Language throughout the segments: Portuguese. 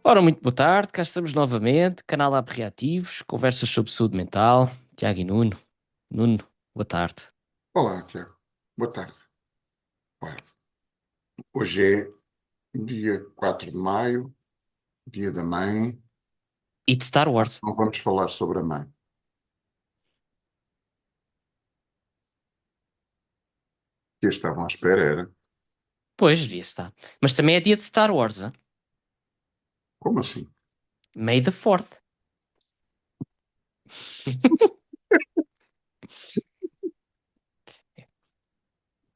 Ora, muito boa tarde, cá estamos novamente, canal App Reativos, conversas sobre saúde mental, Tiago e Nuno. Nuno, boa tarde. Olá, Tiago. Boa tarde. Olha, hoje é dia 4 de maio, dia da mãe. E de Star Wars? Não vamos falar sobre a mãe. Que estavam à espera era. Pois, devia estar. Mas também é dia de Star Wars, hein? Como assim? May the 4th.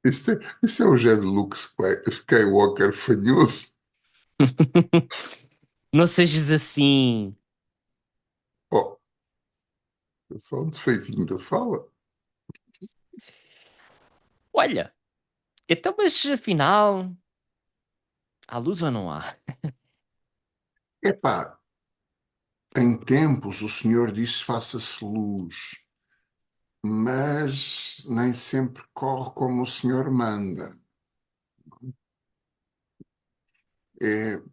Isso é o género Luke Skywalker fanhoso. Não sejas assim. Oh, é só um defeitinho da fala. Olha, então, mas afinal, há luz ou não há? Epá, em tempos o Senhor disse faça-se luz, mas nem sempre corre como o Senhor manda.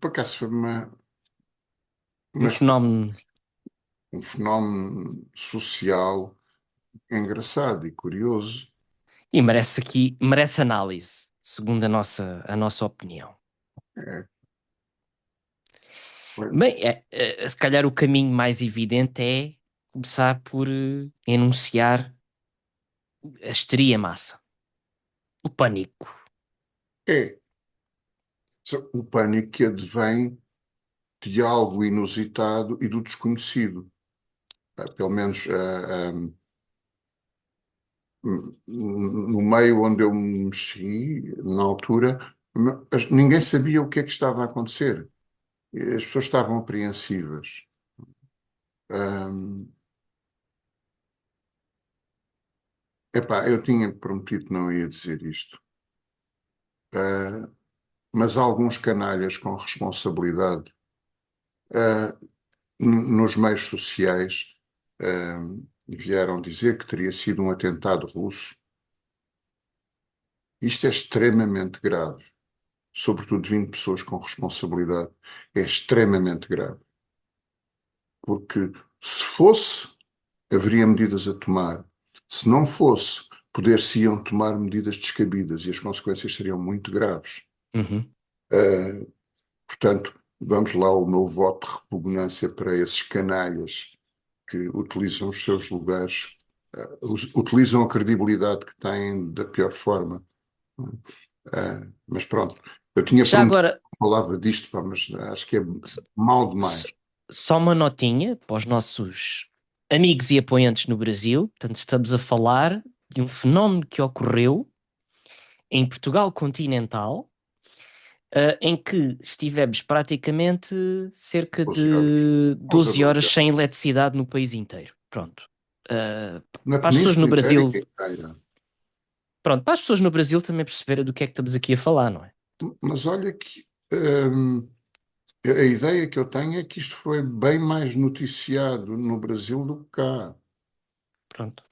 Por acaso foi Um uma fenómeno. um fenómeno social engraçado e curioso. E merece análise, segundo a nossa opinião. É, foi- Bem, se calhar o caminho mais evidente é começar por enunciar a histeria massa, o pânico. é, o pânico que advém de algo inusitado e do desconhecido. Pelo menos no meio onde eu me mexi, na altura, ninguém sabia o que é que estava a acontecer. As pessoas estavam apreensivas. Ahm, Epá, eu tinha prometido que não ia dizer isto. Ah, mas alguns canalhas com responsabilidade ah, nos meios sociais vieram dizer que teria sido um atentado russo. Isto é extremamente grave, sobretudo vindo de pessoas com responsabilidade. É extremamente grave, porque se fosse, haveria medidas a tomar. Se não fosse, poder-se-iam tomar medidas descabidas e as consequências seriam muito graves. Uhum. Uh, Portanto, vamos lá o meu voto de repugnância para esses canalhas que utilizam os seus lugares, utilizam a credibilidade que têm da pior forma. Mas pronto, eu tinha Já prometido agora, que falava disto, pá, mas acho que é s- mal demais. s- só uma notinha para os nossos amigos e apoiantes no Brasil. Portanto, estamos a falar de um fenómeno que ocorreu em Portugal continental, em que estivemos praticamente cerca 12 horas. de Vamos a 12 horas 12 horas. sem eletricidade no país inteiro. Pronto. Uh, Na para as pessoas no Península Brasil, Ibérica inteira. pronto, para as pessoas no Brasil também perceberem do que é que estamos aqui a falar, não é? Mas olha que a ideia que eu tenho é que isto foi bem mais noticiado no Brasil do que cá. Pronto.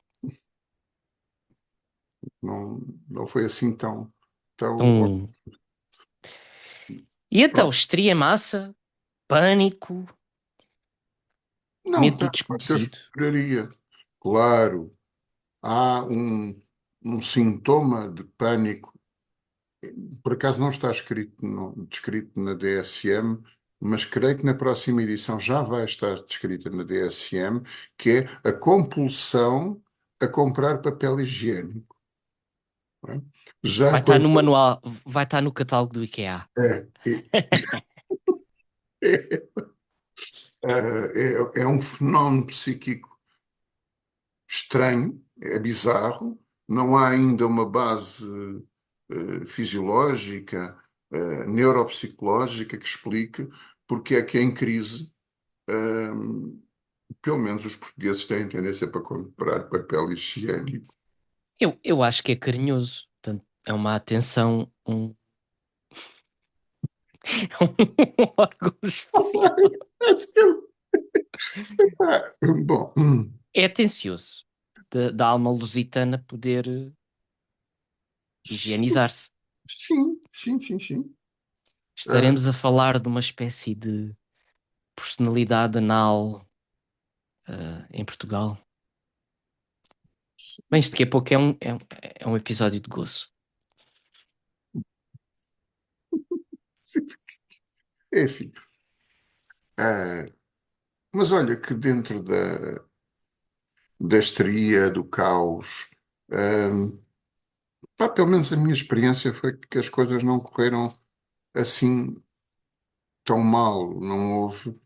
Não, não foi assim tão. Então, e então, Pronto. histeria massa, pânico, Não medo do tanto quanto eu desconhecido. esperaria. Claro, há um sintoma de pânico. Por acaso não está descrito na DSM, mas creio que na próxima edição já vai estar descrita na DSM, que é a compulsão a comprar papel higiênico. Não é? Já Vai estar no quando manual, vai estar no catálogo do IKEA. é, é, é um fenómeno psíquico estranho, é bizarro, não há ainda uma base fisiológica, neuropsicológica que explique porque é que em crise, eh, pelo menos os portugueses têm tendência para comprar papel higiênico. Eu acho que é carinhoso. Portanto, é uma atenção, um órgão especial. Acho que bom, É atencioso da alma lusitana poder sim, higienizar-se. sim, sim, sim, sim. Ah, Estaremos a falar de uma espécie de personalidade anal em Portugal. Bem, isto daqui a pouco é um episódio de gozo. Enfim, ah, mas olha que dentro da histeria, do caos, ah, pá, pelo menos a minha experiência foi que as coisas não correram assim tão mal, não houve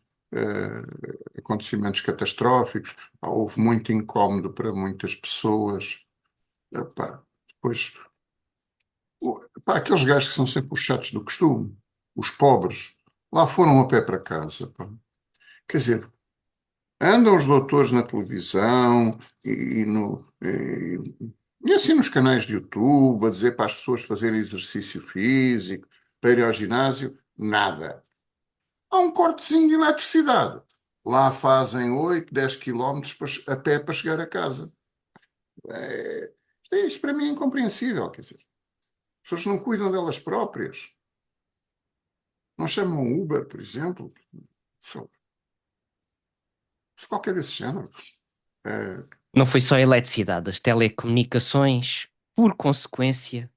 acontecimentos catastróficos, pá, houve muito incómodo para muitas pessoas. Pá, depois, pá, aqueles gajos que são sempre os chatos do costume, os pobres, lá foram a pé para casa. Pá. Quer dizer, andam os doutores na televisão e assim nos canais de YouTube a dizer para as pessoas fazerem exercício físico, para ir ao ginásio, nada. Há um cortezinho de eletricidade. Lá fazem 8, 10 quilómetros a pé para chegar a casa. É, isto para mim é incompreensível, quer dizer. As pessoas não cuidam delas próprias. Não chamam Uber, por exemplo. Só, qualquer desse género. É, Não foi só a eletricidade, as telecomunicações, por consequência,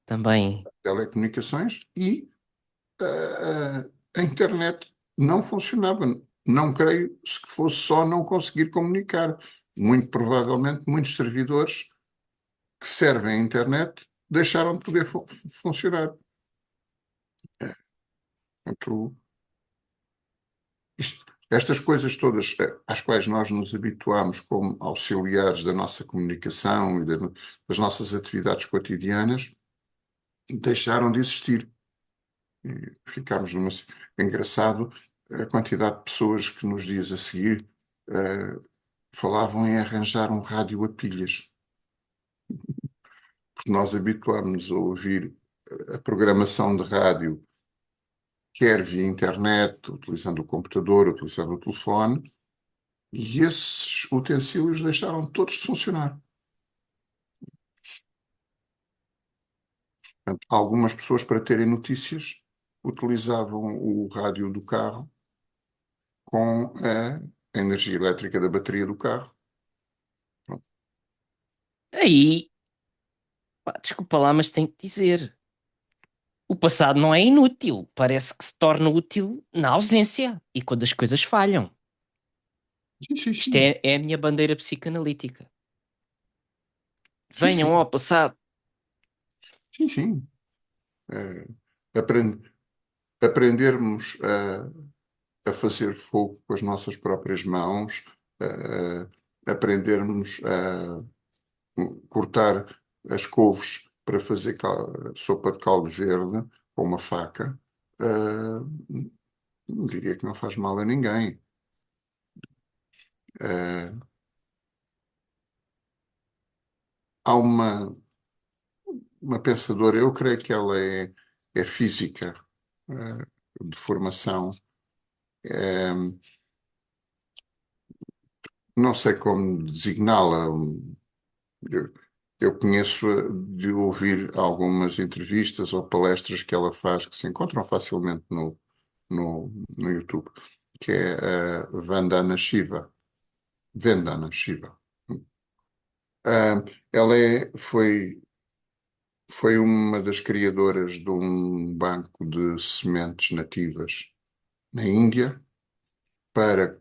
também. telecomunicações e a internet não funcionava. Não creio que fosse só não conseguir comunicar. Muito provavelmente, muitos servidores que servem a internet deixaram de poder funcionar. Portanto, estas coisas todas às quais nós nos habituamos como auxiliares da nossa comunicação e das nossas atividades cotidianas deixaram de existir. E ficámos numa. É engraçado a quantidade de pessoas que nos dias a seguir falavam em arranjar um rádio a pilhas, porque nós habituámos-nos a ouvir a programação de rádio, quer via internet, utilizando o computador, utilizando o telefone, e esses utensílios deixaram todos de funcionar. Portanto, algumas pessoas, para terem notícias, utilizavam o rádio do carro com a energia elétrica da bateria do carro. Pronto. Aí, pá, desculpa lá, mas tenho que dizer: o passado não é inútil, parece que se torna útil na ausência e quando as coisas falham. Sim, sim, Isto sim. é a minha bandeira psicanalítica. Sim, Venham sim. ao passado. Sim, sim. Eh, apren- aprendermos a fazer fogo com as nossas próprias mãos, aprendermos a cortar as couves para fazer sopa de caldo verde com uma faca, diria que não faz mal a ninguém. Uh, há uma pensadora, eu creio que ela é física, de formação. Não sei como designá-la. Eu, eu conheço de ouvir algumas entrevistas ou palestras que ela faz que se encontram facilmente no YouTube, que é a Vandana Shiva. Vandana Shiva. Ela foi uma das criadoras de um banco de sementes nativas na Índia para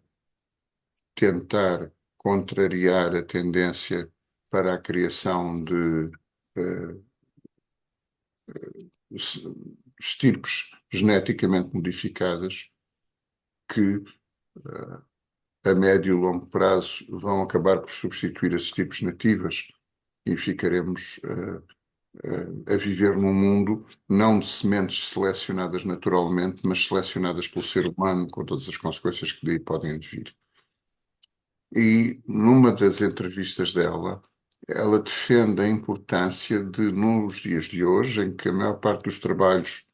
tentar contrariar a tendência para a criação de uh, estirpes geneticamente modificadas que a médio e longo prazo vão acabar por substituir as estirpes nativas e ficaremos a viver num mundo não de sementes selecionadas naturalmente, mas selecionadas pelo ser humano, com todas as consequências que daí podem advir. E numa das entrevistas dela, ela defende a importância de, nos dias de hoje, em que a maior parte dos trabalhos,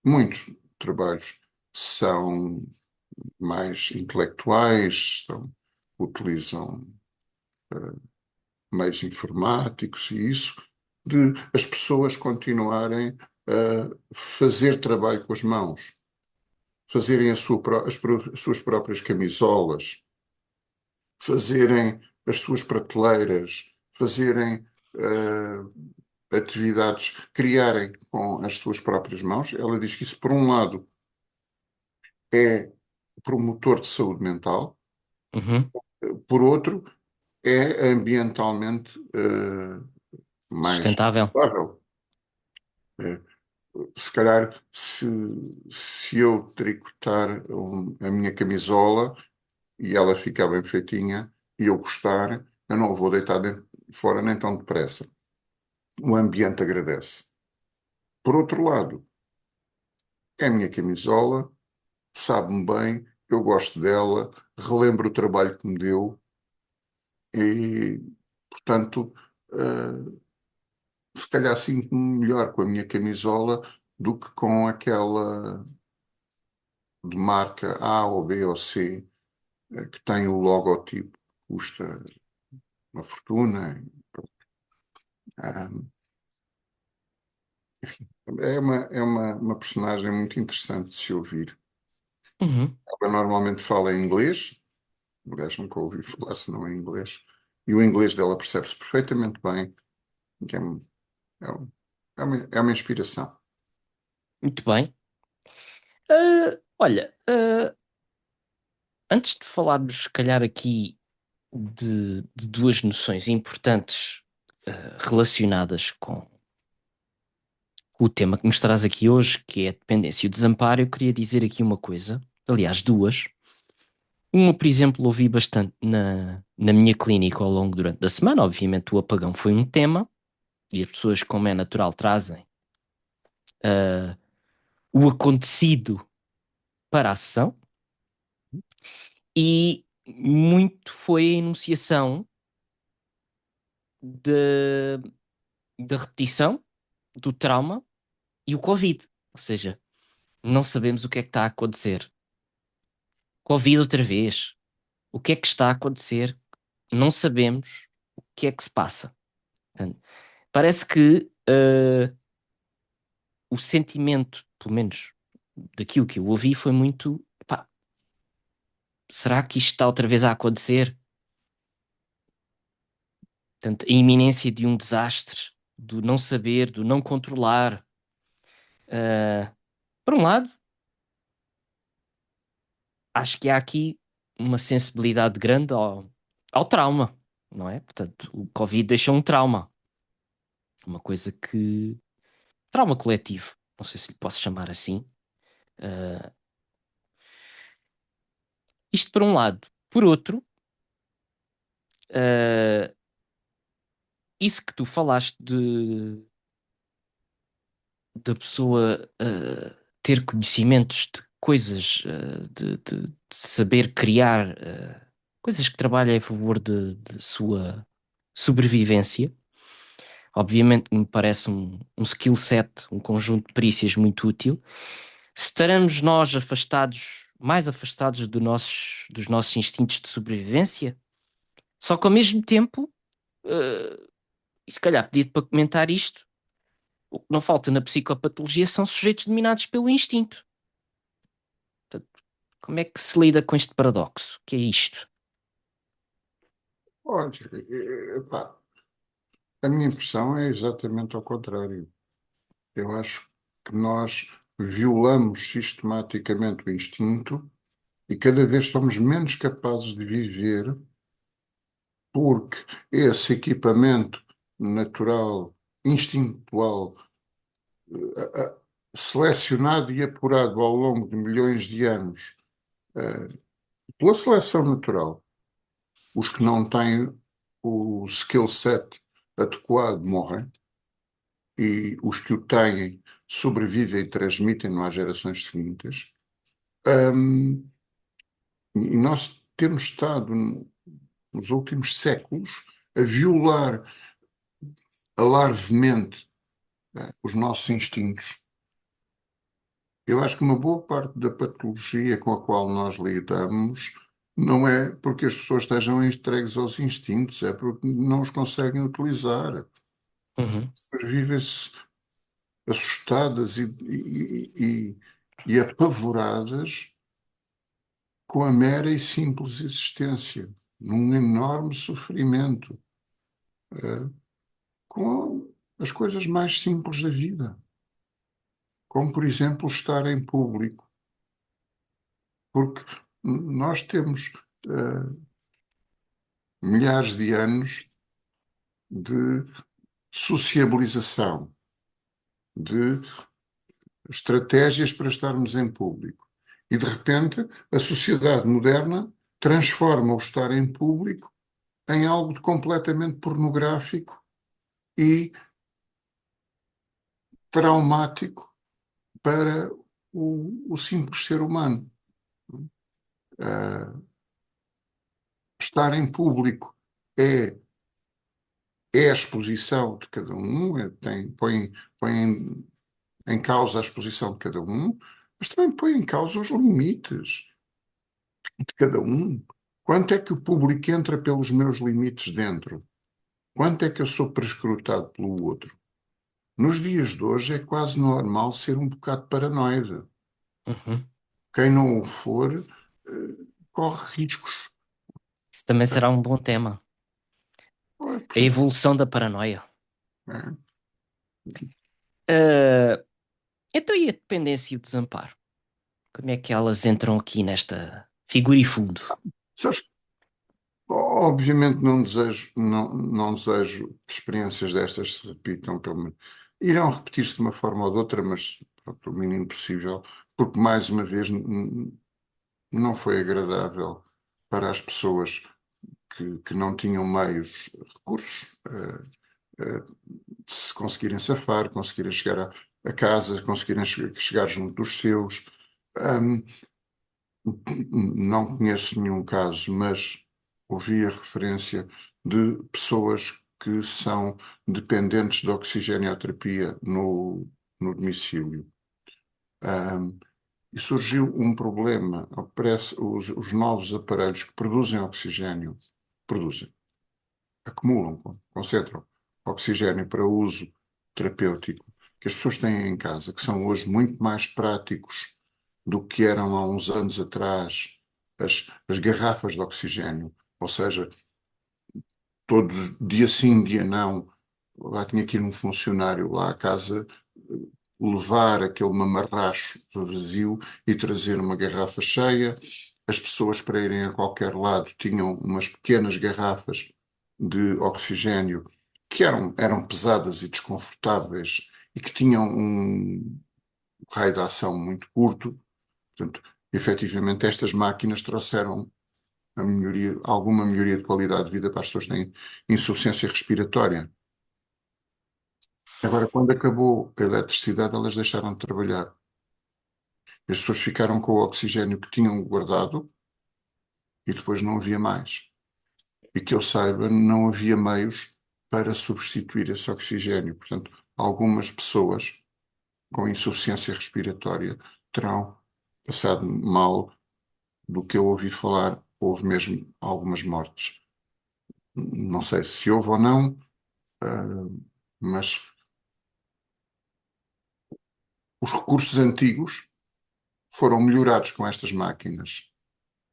muitos trabalhos, são mais intelectuais, utilizam meios informáticos e isso, de as pessoas continuarem a fazer trabalho com as mãos. fazerem as suas próprias camisolas, fazerem as suas prateleiras, fazerem atividades, criarem com as suas próprias mãos. Ela diz que isso, por um lado, é promotor de saúde mental, Uhum. por outro, é ambientalmente mais Sustentável. saudável. Eh, Se calhar, se eu tricotar a minha camisola e ela ficar bem feitinha e eu gostar, eu não a vou deitar fora nem tão depressa. O ambiente agradece. Por outro lado, é a minha camisola, sabe-me bem, eu gosto dela, relembro o trabalho que me deu e, portanto, se calhar sinto-me melhor com a minha camisola do que com aquela de marca A ou B ou C, que tem o logotipo que custa uma fortuna. Ah, enfim, uma personagem muito interessante de se ouvir. Uhum. Ela normalmente fala em inglês, aliás, nunca ouvi falar senão em inglês, e o inglês dela percebe-se perfeitamente bem, que é, um- é uma inspiração. Muito bem. Olha, antes de falarmos, se calhar, aqui de duas noções importantes, relacionadas com o tema que nos traz aqui hoje, que é a dependência e o desamparo, eu queria dizer aqui uma coisa, aliás, duas. Uma, por exemplo, ouvi bastante na minha clínica ao longo durante da semana. Obviamente, o apagão foi um tema e as pessoas, como é natural, trazem o acontecido para a sessão, e muito foi a enunciação de, da repetição do trauma e o Covid. Ou seja, não sabemos o que é que está a acontecer. Covid outra vez. O que é que está a acontecer? Não sabemos o que é que se passa. Portanto, parece que o sentimento, pelo menos daquilo que eu ouvi, foi muito: pá, será que isto está outra vez a acontecer? Portanto, a iminência de um desastre, do não saber, do não controlar. Uh, por um lado, acho que há aqui uma sensibilidade grande ao trauma, não é? Portanto, o Covid deixou um trauma, uma coisa que. Trauma coletivo, não sei se lhe posso chamar assim. Uh, Isto por um lado. Por outro, uh, isso que tu falaste da pessoa ter conhecimentos de coisas, de saber criar coisas que trabalham a favor de sua sobrevivência. Obviamente me parece um skill set, um conjunto de perícias muito útil. Se estaremos nós afastados, mais afastados dos nossos instintos de sobrevivência, só que ao mesmo tempo, e se calhar pedi-te para comentar isto, o que não falta na psicopatologia são sujeitos dominados pelo instinto. Portanto, como é que se lida com este paradoxo? Que é isto? Olha, epá, a minha impressão é exatamente ao contrário. Eu acho que nós violamos sistematicamente o instinto e cada vez somos menos capazes de viver porque esse equipamento natural, instintual, selecionado e apurado ao longo de milhões de anos, pela seleção natural, os que não têm o skill set adequado morrem e os que o têm sobrevivem e transmitem-no às gerações seguintes. Um, e nós temos estado nos últimos séculos a violar alarvemente, os nossos instintos. Eu acho que uma boa parte da patologia com a qual nós lidamos não é porque as pessoas estejam entregues aos instintos, é porque não os conseguem utilizar. As Uhum. pessoas vivem-se assustadas e apavoradas com a mera e simples existência, num enorme sofrimento, com as coisas mais simples da vida, como, por exemplo, estar em público, porque nós temos milhares de anos de sociabilização, de estratégias para estarmos em público. E, de repente, a sociedade moderna transforma o estar em público em algo de completamente pornográfico e traumático para o simples ser humano. Estar em público é, é a exposição de cada um, põe em causa a exposição de cada um, mas também põe em causa os limites de cada um. Quanto é que o público entra pelos meus limites dentro? Quanto é que eu sou prescrutado pelo outro? Nos dias de hoje é quase normal ser um bocado paranoide. Uhum. Quem não o for, corre riscos. Isso também será um bom tema. A Portanto, evolução da paranoia. é. Ah, então, e a dependência e o desamparo? Como é que elas entram aqui nesta figura e fundo? Sabes, obviamente não desejo que experiências destas se repitam, pelo menos. Irão repetir-se de uma forma ou de outra, mas pronto, o mínimo possível, porque mais uma vez não foi agradável para as pessoas que não tinham meios, recursos, de se conseguirem safar, conseguirem chegar a casa, conseguirem chegar junto dos seus. Hum, não conheço nenhum caso, mas ouvi a referência de pessoas que são dependentes de oxigenoterapia no domicílio. Um, e surgiu um problema. Parece os novos aparelhos que produzem oxigênio, produzem, acumulam, concentram oxigênio para uso terapêutico, que as pessoas têm em casa, que são hoje muito mais práticos do que eram há uns anos atrás as garrafas de oxigênio, ou seja, todos, dia sim, dia não, lá tinha que ir um funcionário lá à casa levar aquele mamarracho vazio e trazer uma garrafa cheia. As pessoas, para irem a qualquer lado, tinham umas pequenas garrafas de oxigênio que eram pesadas e desconfortáveis e que tinham um raio de ação muito curto. Portanto, efetivamente, estas máquinas trouxeram alguma melhoria de qualidade de vida para as pessoas que têm insuficiência respiratória. Agora, quando acabou a eletricidade, elas deixaram de trabalhar. As pessoas ficaram com o oxigênio que tinham guardado e depois não havia mais. E que eu saiba, não havia meios para substituir esse oxigênio. Portanto, algumas pessoas com insuficiência respiratória terão passado mal. Do que eu ouvi falar, houve mesmo algumas mortes. Não sei se houve ou não, mas os recursos antigos foram melhorados com estas máquinas,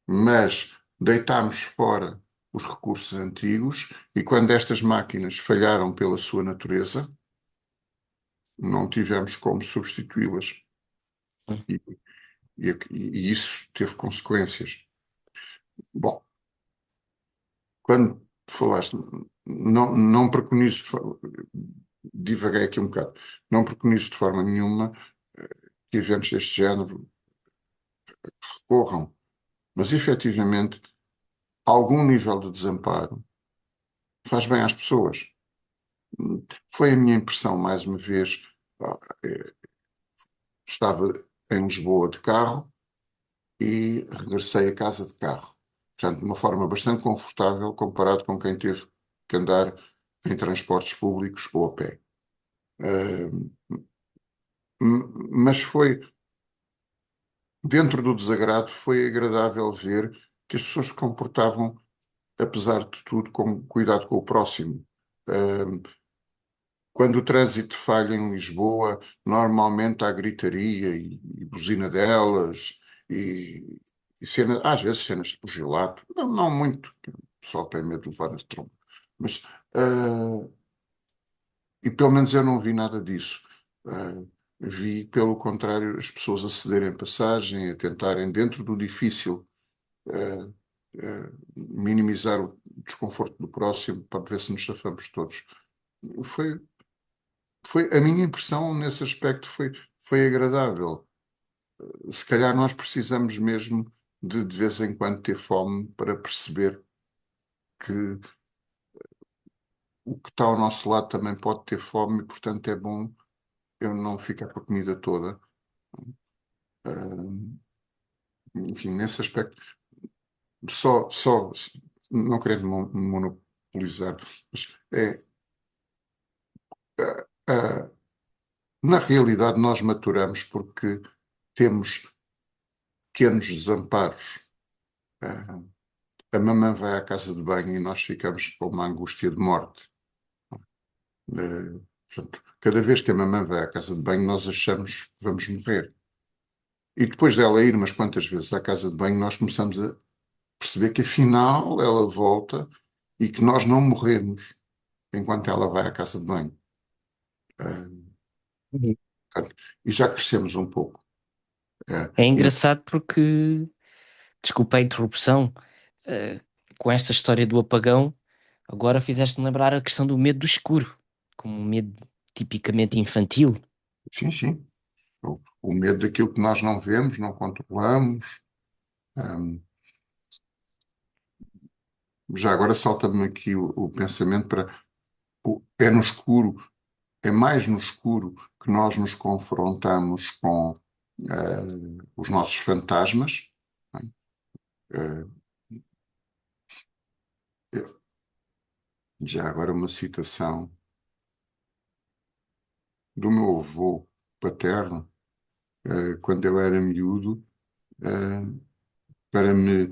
mas deitámos fora os recursos antigos e quando estas máquinas falharam pela sua natureza, não tivemos como substituí-las. E, e isso teve consequências. Bom, quando falaste, não preconizo, divaguei aqui um bocado, não preconizo de forma nenhuma que eventos deste género recorram, mas efetivamente algum nível de desamparo faz bem às pessoas. Foi a minha impressão, mais uma vez, estava em Lisboa de carro e regressei a casa de carro. Portanto, de uma forma bastante confortável comparado com quem teve que andar em transportes públicos ou a pé. Uh, mas foi, dentro do desagrado, foi agradável ver que as pessoas se comportavam, apesar de tudo, com cuidado com o próximo. Uh, Quando o trânsito falha em Lisboa, normalmente há gritaria e buzina delas e às vezes cenas de pugilato, não muito, o pessoal tem medo de levar a tromba, mas e pelo menos eu não vi nada disso. Vi, pelo contrário, as pessoas a cederem passagem, a tentarem, dentro do difícil, minimizar o desconforto do próximo para ver se nos safamos todos. Foi, foi a minha impressão nesse aspecto foi agradável. Se calhar nós precisamos mesmo de vez em quando ter fome para perceber que o que está ao nosso lado também pode ter fome e, portanto, é bom eu não ficar com a comida toda. Enfim, nesse aspecto, só não querendo monopolizar, mas ah, na realidade nós maturamos porque temos pequenos desamparos. Ah, a mamã vai à casa de banho e nós ficamos com uma angústia de morte. Portanto, cada vez que a mamã vai à casa de banho, nós achamos que vamos morrer. E depois dela ir umas quantas vezes à casa de banho, nós começamos a perceber que afinal ela volta e que nós não morremos enquanto ela vai à casa de banho. Uhum. Portanto, e já crescemos um pouco. É E, engraçado porque, desculpa a interrupção, eh, com esta história do apagão, agora fizeste-me lembrar a questão do medo do escuro, como um medo tipicamente infantil. sim, sim. O medo daquilo que nós não vemos, não controlamos. Hum, já agora salta-me aqui o pensamento para é no escuro, é mais no escuro que nós nos confrontamos com os nossos fantasmas. Uh, já agora uma citação do meu avô paterno, quando eu era miúdo, para me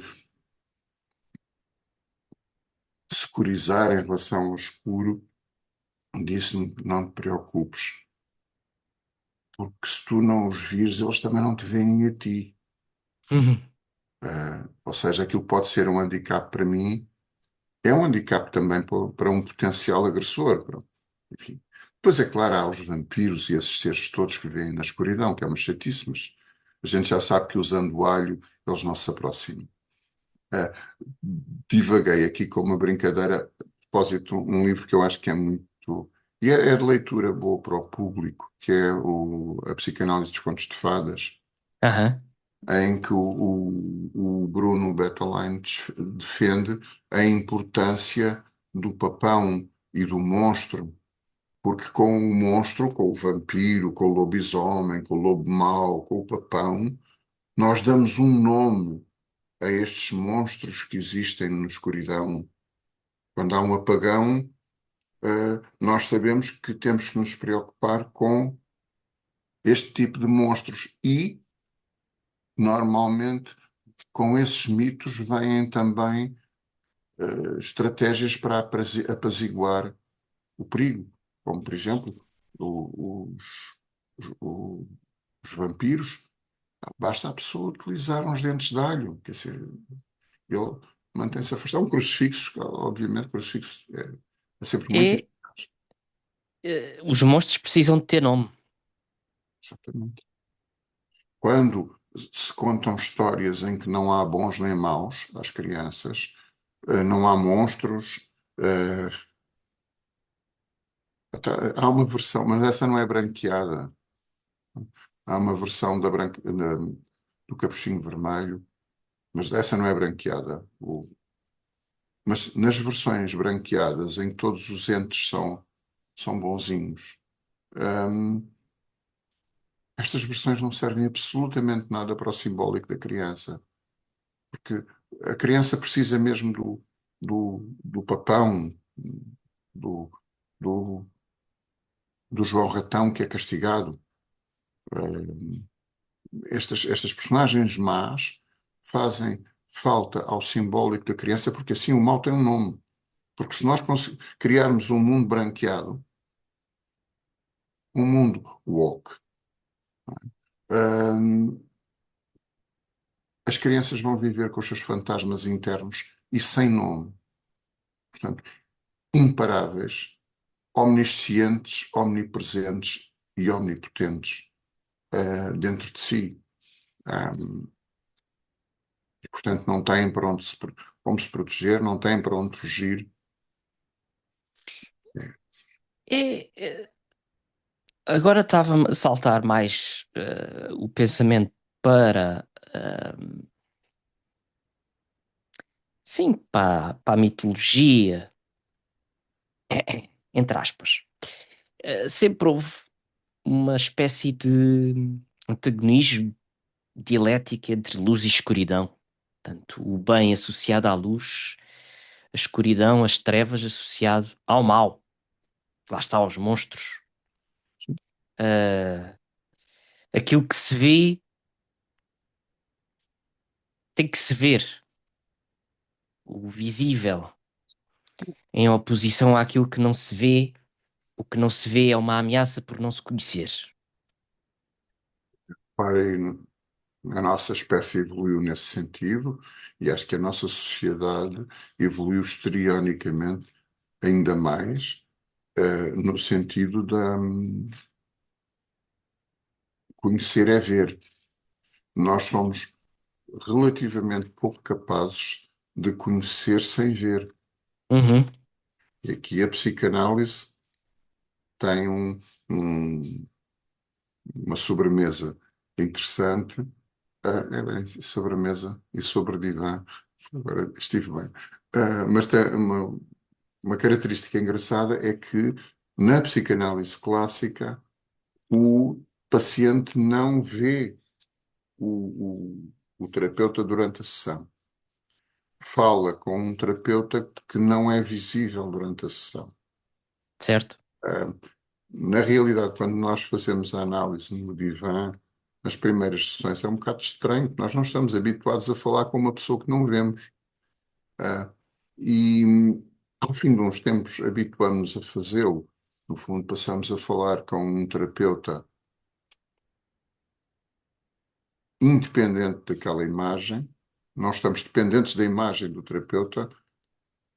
securizar em relação ao escuro, disse-me: não te preocupes, porque se tu não os vires, eles também não te veem a ti. Uhum. Ou seja, aquilo pode ser um handicap para mim, é um handicap também para um potencial agressor. Enfim. Depois, é claro, há os vampiros e esses seres todos que vêm na escuridão, que é uma chatice, mas a gente já sabe que usando o alho eles não se aproximam. Uh, Divaguei aqui com uma brincadeira, a propósito, um livro que eu acho que é muito. E é de leitura boa para o público, que é A Psicanálise dos Contos de Fadas, Aham. em que o Bruno Bettelheim defende a importância do papão e do monstro, porque com o monstro, com o vampiro, com o lobisomem, com o lobo mau, com o papão, nós damos um nome a estes monstros que existem na escuridão. Quando há um apagão, nós sabemos que temos que nos preocupar com este tipo de monstros e, normalmente, com esses mitos vêm também estratégias para apaziguar o perigo, como, por exemplo, os, os vampiros. Basta a pessoa utilizar uns dentes de alho, quer dizer, ele mantém-se afastado. Um crucifixo, obviamente, crucifixo é sempre muito É, eficaz. os monstros precisam de ter nome. Exatamente. Quando se contam histórias em que não há bons nem maus às crianças, não há monstros, há uma versão, mas essa não é branqueada. Há uma versão do Capuchinho Vermelho, mas essa não é branqueada. Mas nas versões branqueadas, em que todos os entes são bonzinhos, hum, estas versões não servem absolutamente nada para o simbólico da criança, porque a criança precisa mesmo do papão, do, do, do João Ratão que é castigado. Estas personagens más fazem falta ao simbólico da criança, porque assim o mal tem um nome. Porque se nós criarmos um mundo branqueado, um mundo woke, as crianças vão viver com os seus fantasmas internos e sem nome. Portanto, imparáveis, omniscientes, omnipresentes e omnipotentes dentro de si. E, portanto, não têm para onde como se proteger, não têm para onde fugir. É, agora estava-me a saltar mais o pensamento para, sim, para a mitologia, entre aspas. Sempre houve uma espécie de antagonismo dialética entre luz e escuridão. Portanto, o bem associado à luz, a escuridão, as trevas associado ao mal. Lá está, aos monstros. Ah, aquilo que se vê tem que se ver. O visível, em oposição àquilo que não se vê. O que não se vê é uma ameaça por não se conhecer. Parem, a nossa espécie evoluiu nesse sentido e acho que a nossa sociedade evoluiu histrionicamente ainda mais no sentido de conhecer é ver. Nós somos relativamente pouco capazes de conhecer sem ver. Uhum, E aqui a psicanálise tem uma sobremesa interessante. É bem, sobremesa e sobre divã. Agora estive bem. Mas tem uma característica engraçada é que na psicanálise clássica o paciente não vê o terapeuta durante a sessão. Fala com um terapeuta que não é visível durante a sessão. certo? Ah, Na realidade, quando nós fazemos a análise no divã, nas primeiras sessões é um bocado estranho, porque nós não estamos habituados a falar com uma pessoa que não vemos. Ah, e ao fim de uns tempos habituamos-nos a fazê-lo. No fundo, passamos a falar com um terapeuta independente daquela imagem. Nós estamos dependentes da imagem do terapeuta,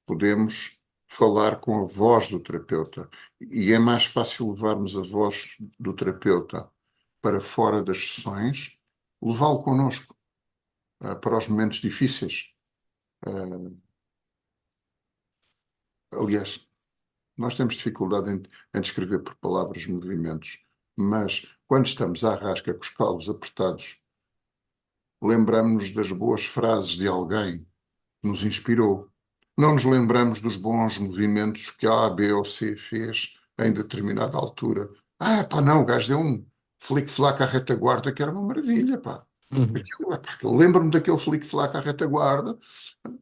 podemos falar com a voz do terapeuta. E é mais fácil levarmos a voz do terapeuta para fora das sessões, levá-lo connosco para os momentos difíceis. Aliás, nós temos dificuldade em descrever por palavras movimentos, mas quando estamos à rasca com os calos apertados, lembramos-nos das boas frases de alguém que nos inspirou. Não nos lembramos dos bons movimentos que A, B ou C fez em determinada altura. Ah, pá, não, o gajo deu um flic-flac à retaguarda que era uma maravilha, pá. Uhum. Lembro-me daquele flic-flac à retaguarda.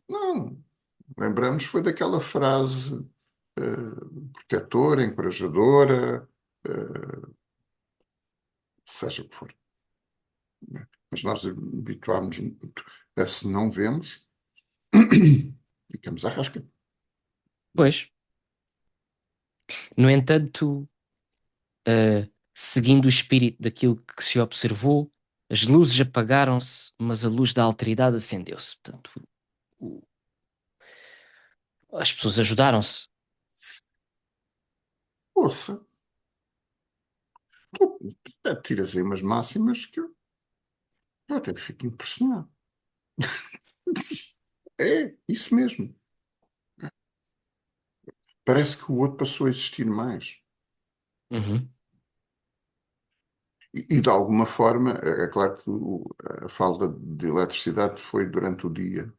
Não, lembramos foi daquela frase protetora, encorajadora, seja o que for. Mas nós habituámos muito a se não vemos, ficamos à rasca. Pois. No entanto, seguindo o espírito daquilo que se observou, as luzes apagaram-se, mas a luz da alteridade acendeu-se. Portanto, o- as pessoas ajudaram-se. Ouça, tiras aí umas máximas que eu até fico impressionado. É, isso mesmo. Parece que o outro passou a existir mais. Uhum. E de alguma forma, é claro que a falta de eletricidade foi durante o dia,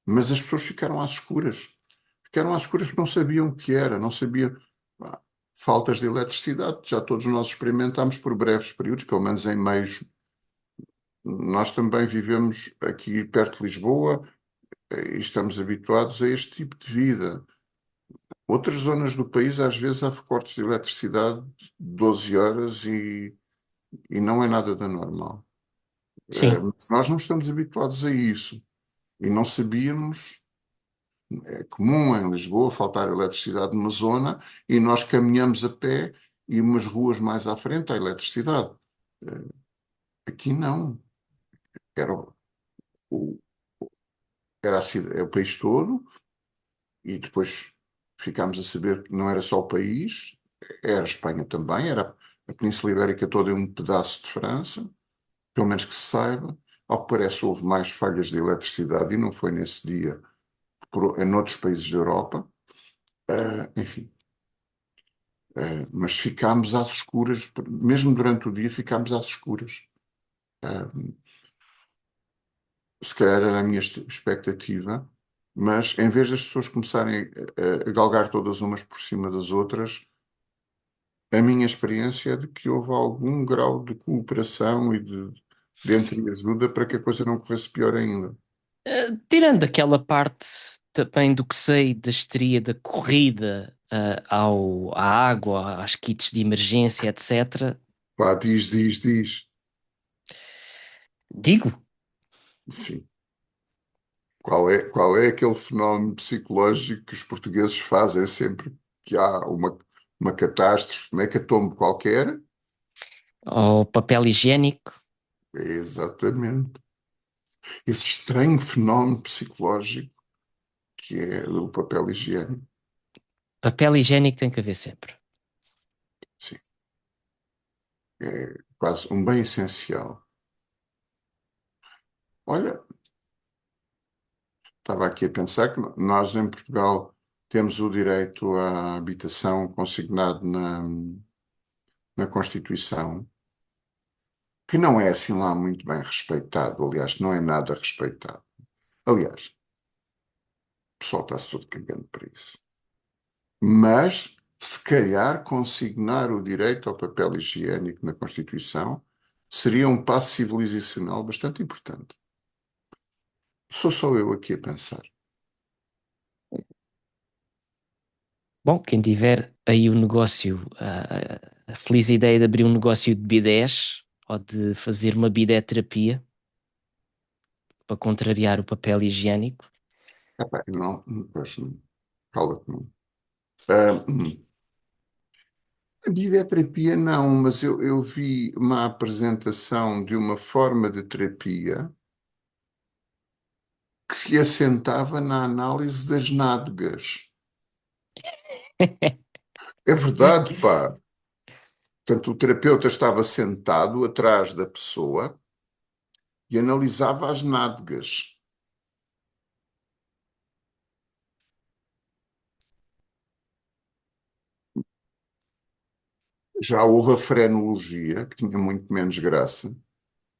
mas as pessoas ficaram às escuras. Ficaram às escuras porque não sabiam o que era, não sabiam. Pá, faltas de eletricidade, já todos nós experimentámos por breves períodos, pelo menos em meios. Nós também vivemos aqui perto de Lisboa e estamos habituados a este tipo de vida. Outras zonas do país, às vezes, há cortes de eletricidade de 12 horas e não é nada da normal. Sim, Mas nós não estamos habituados a isso e não sabíamos. É comum em Lisboa faltar eletricidade numa zona e nós caminhamos a pé e umas ruas mais à frente há eletricidade. Aqui não. Era, o, era é o país todo, e depois ficámos a saber que não era só o país, era a Espanha também, era a Península Ibérica toda e um pedaço de França, pelo menos que se saiba. Ao que parece, houve mais falhas de eletricidade e não foi nesse dia em outros países da Europa. Enfim, mas ficámos às escuras, mesmo durante o dia ficámos às escuras. Uh, Se calhar era a minha expectativa, mas em vez das pessoas começarem a galgar todas umas por cima das outras, a minha experiência é de que houve algum grau de cooperação e de entreajuda para que a coisa não corresse pior ainda. Tirando aquela parte também do que sei da histeria da corrida à água, às kits de emergência, etc. Pá, diz. Digo, Sim. Qual é aquele fenómeno psicológico que os portugueses fazem sempre que há uma catástrofe, uma hecatombe qualquer? ao papel higiênico. Exatamente. Esse estranho fenómeno psicológico que é o papel higiênico. Papel higiênico tem que haver sempre. Sim, é quase um bem essencial. Olha, estava aqui a pensar que nós em Portugal temos o direito à habitação consignado na Constituição, que não é assim lá muito bem respeitado. Aliás, não é nada respeitado. Aliás, o pessoal está-se todo cagando para isso. Mas, se calhar, consignar o direito ao papel higiênico na Constituição seria um passo civilizacional bastante importante. Sou só eu aqui a pensar. Bom, quem tiver aí o negócio, a feliz ideia de abrir um negócio de bidés ou de fazer uma bidé-terapia para contrariar o papel higiênico. Epá, não, pois não, cala-te não. Ah, a bideterapia não, mas eu vi uma apresentação de uma forma de terapia que se assentava na análise das nádegas. É verdade, pá. Portanto, o terapeuta estava sentado atrás da pessoa e analisava as nádegas. Já houve a frenologia, que tinha muito menos graça,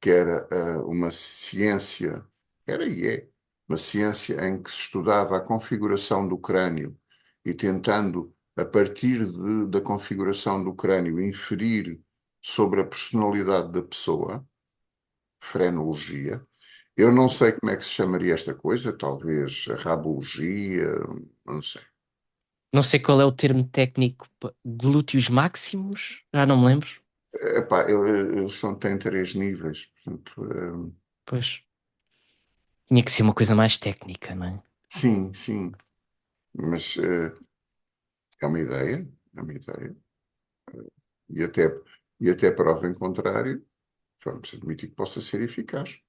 que era uma ciência, era e é, uma ciência em que se estudava a configuração do crânio e tentando, a partir da configuração do crânio, inferir sobre a personalidade da pessoa, frenologia. Eu não sei como é que se chamaria esta coisa, talvez a rabologia, não sei. Não sei qual é o termo técnico, glúteos máximos, já não me lembro. Epá, eles têm três níveis, portanto, Pois, tinha que ser uma coisa mais técnica, não é? sim, sim, mas é uma ideia, é uma ideia. E até, e até prova em contrário, vamos admitir que possa ser eficaz.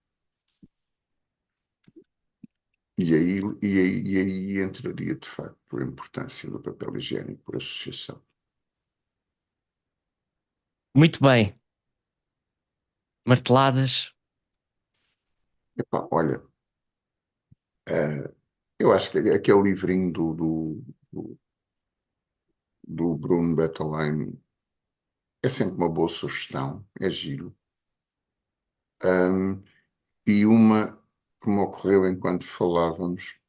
E aí entraria, de facto, a importância do papel higiênico por associação. Muito bem, marteladas. Epá, olha, eu acho que aquele livrinho do Bruno Bettelheim é sempre uma boa sugestão, é giro. Um, e uma que me ocorreu enquanto falávamos,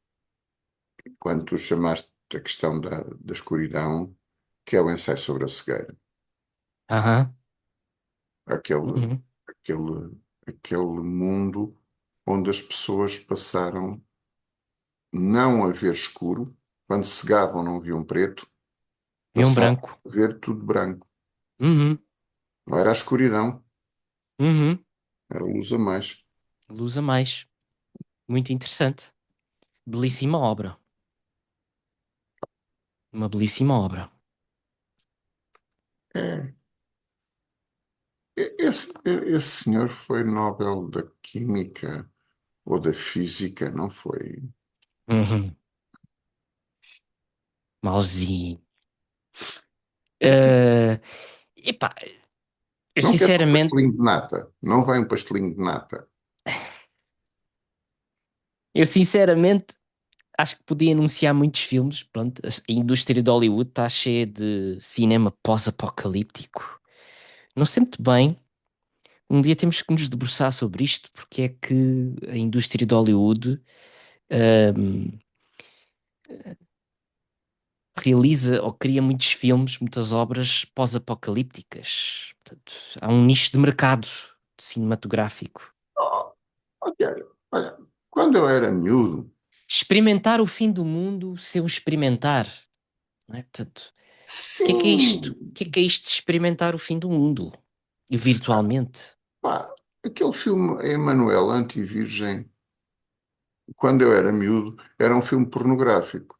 quando tu chamaste a questão da escuridão, que é o ensaio sobre a cegueira. Aham. Aquele, Uhum. aquele mundo onde as pessoas passaram não a ver escuro, quando cegavam não viam preto, E um passaram branco. a ver tudo branco. Uhum. Não era a escuridão, Uhum. era luz a mais. Luz a mais. Muito interessante. Belíssima obra. Uma belíssima obra. É, Esse senhor foi Nobel da Química ou da Física, não foi? Uhum. Mauzinho. Eh, epá, eu Não quero um sinceramente, pastelinho de nata. Não vai um pastelinho de nata. eu sinceramente acho que podia anunciar muitos filmes. Pronto, a indústria de Hollywood está cheia de cinema pós-apocalíptico. Não sei muito bem. Um dia temos que nos debruçar sobre isto, porque é que a indústria de Hollywood ahm, realiza ou cria muitos filmes, muitas obras pós-apocalípticas. Portanto, há um nicho de mercado cinematográfico. Oh, ok, olha, quando eu era miúdo, Experimentar o fim do mundo sem o experimentar, não é? Portanto, o que é isto? sim, O que é isto de experimentar o fim do mundo? Virtualmente? pá, aquele filme Emanuel Antivirgem, quando eu era miúdo, era um filme pornográfico.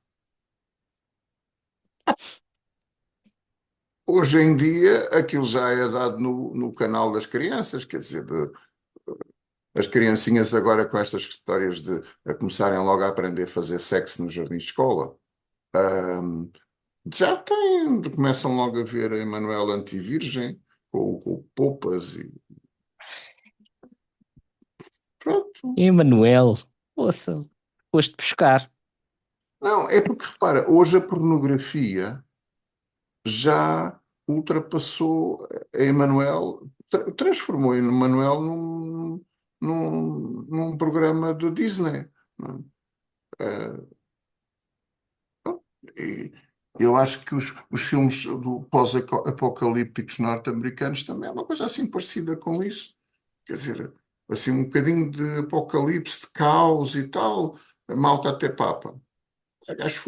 Hoje em dia, aquilo já é dado no canal das crianças, quer dizer, as criancinhas agora com estas histórias de a começarem logo a aprender a fazer sexo no jardim de escola. ahm, Já têm, começam logo a ver a Emanuel Antivirgem, com poupas e pronto. Emanuel, ouça, foste buscar. Não, é porque repara, hoje a pornografia já ultrapassou a Emanuel, transformou a Emanuel num programa do Disney. Não é? E eu acho que os filmes do pós-apocalípticos norte-americanos também é uma coisa assim parecida com isso. Quer dizer, assim um bocadinho de apocalipse, de caos e tal, a malta até papa. Acho que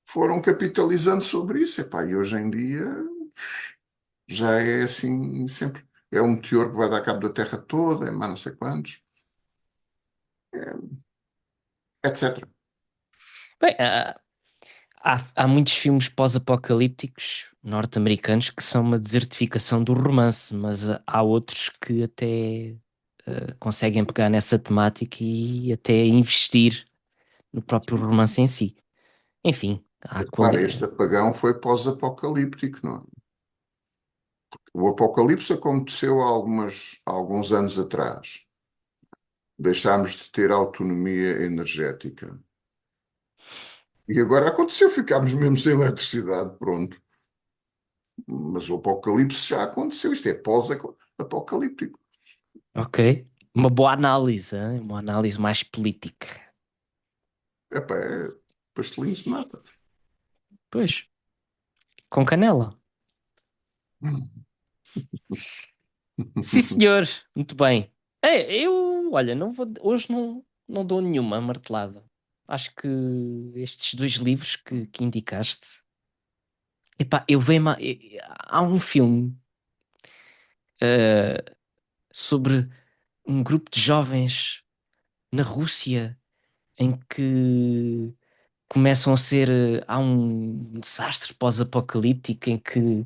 foram capitalizando sobre isso. Epá, e hoje em dia já é assim, sempre. É um meteor que vai dar cabo da Terra toda, é mais não sei quantos, etc. Bem, há muitos filmes pós-apocalípticos norte-americanos que são uma desertificação do romance, mas há outros que até conseguem pegar nessa temática e até investir no próprio romance em si. Enfim, há Repara, este qualidade. apagão foi pós-apocalíptico, não é? O apocalipse aconteceu há alguns anos atrás. Deixámos de ter autonomia energética. E agora aconteceu, ficámos mesmo sem eletricidade, pronto. Mas o apocalipse já aconteceu, isto é pós-apocalíptico. Ok. Uma boa análise, hein? Uma análise mais política. Epá, é pastelinhos de nata. Pois, com canela. Sim, senhor. Muito bem. Olha, hoje não dou nenhuma martelada. Acho que estes dois livros que indicaste. Epá, há um filme sobre um grupo de jovens na Rússia em que começam a ser. Há um desastre pós-apocalíptico em que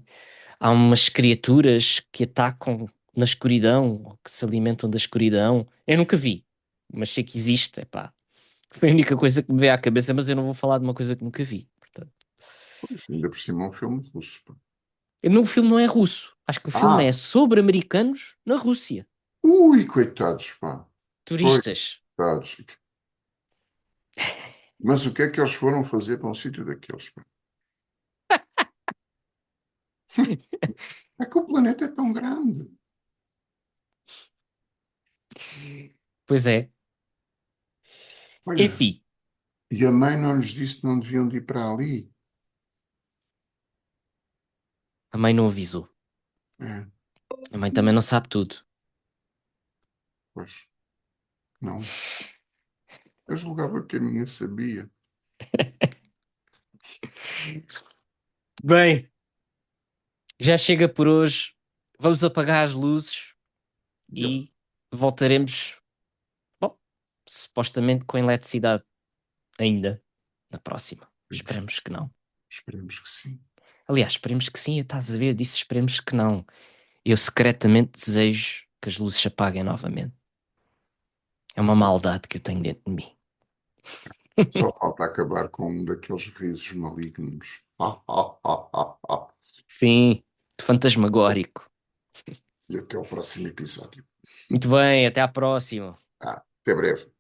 há umas criaturas que atacam na escuridão, ou que se alimentam da escuridão. Eu nunca vi, mas sei que existe. Epá, foi a única coisa que me veio à cabeça, mas eu não vou falar de uma coisa que nunca vi. Portanto, Pois, ainda por cima é um filme russo. Pá. o filme não é russo. Acho que o filme é Ah, sobre americanos na Rússia. ui, coitados, pá. Turistas. Coitados. Mas o que é que eles foram fazer para um sítio daqueles, pá? É que o planeta é tão grande. Pois é. Olha, Enfim, e a mãe não lhes disse que não deviam de ir para ali. a mãe não avisou. É, A mãe também não sabe tudo. pois, não. Eu julgava que a minha sabia. Bem, já chega por hoje. Vamos apagar as luzes Yep. e voltaremos, bom, supostamente com eletricidade ainda na próxima. Esperemos que não. Esperemos que sim. Aliás, esperemos que sim. Estás a ver? Eu disse esperemos que não. eu secretamente desejo que as luzes se apaguem novamente. É uma maldade que eu tenho dentro de mim. Só falta acabar com um daqueles risos malignos. Sim, fantasmagórico. E até ao próximo episódio. Muito bem, até à próxima. Até breve.